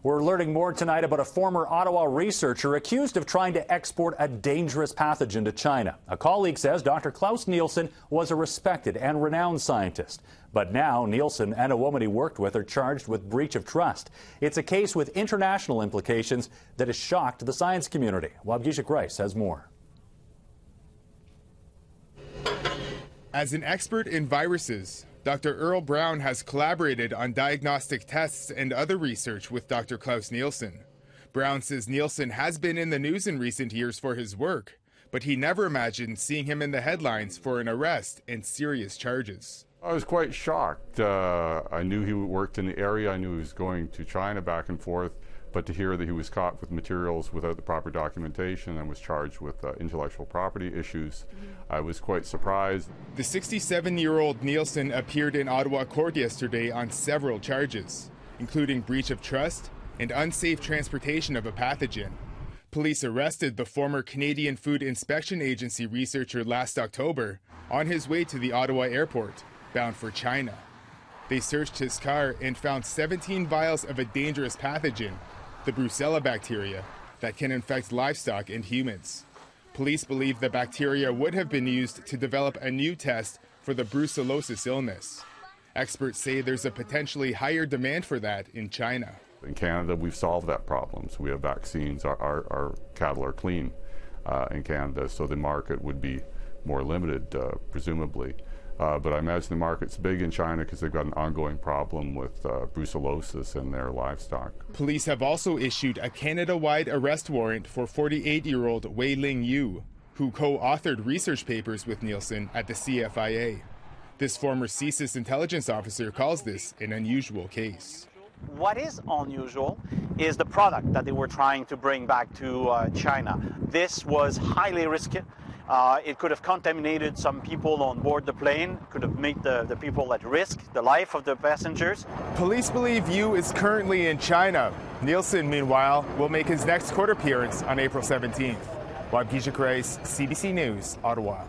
We're learning more tonight about a former Ottawa researcher accused of trying to export a dangerous pathogen to China. A colleague says Dr. Klaus Nielsen was a respected and renowned scientist. But now Nielsen and a woman he worked with are charged with breach of trust. It's a case with international implications that has shocked the science community. Wabgisha Grice has more. As an expert in viruses, Dr. Earl Brown has collaborated on diagnostic tests and other research with Dr. Klaus Nielsen. Brown says Nielsen has been in the news in recent years for his work, but he never imagined seeing him in the headlines for an arrest and serious charges. I was quite shocked. I knew he worked in the area. I knew he was going to China back and forth. But to hear that he was caught with materials without the proper documentation and was charged with intellectual property issues, I was quite surprised. The 67-year-old Nielsen appeared in Ottawa court yesterday on several charges, including breach of trust and unsafe transportation of a pathogen. Police arrested the former Canadian Food Inspection Agency researcher last October on his way to the Ottawa airport, bound for China. They searched his car and found 17 vials of a dangerous pathogen, the Brucella bacteria, that can infect livestock and humans. Police believe the bacteria would have been used to develop a new test for the brucellosis illness. Experts say there's a potentially higher demand for that in China. In Canada, we've solved that problem. So we have vaccines. Our cattle are clean in Canada, so the market would be more limited, presumably. But I imagine the market's big in China because they've got an ongoing problem with brucellosis in their livestock. Police have also issued a Canada-wide arrest warrant for 48-year-old Wei Ling Yu, who co-authored research papers with Nielsen at the CFIA. This former CSIS intelligence officer calls this an unusual case. What is unusual is the product that they were trying to bring back to China. This was highly risky. It could have contaminated some people on board the plane, could have made the people at risk, the life of the passengers. Police believe Yu is currently in China. Nielsen, meanwhile, will make his next court appearance on April 17th. Wabgisha Grice, CBC News, Ottawa.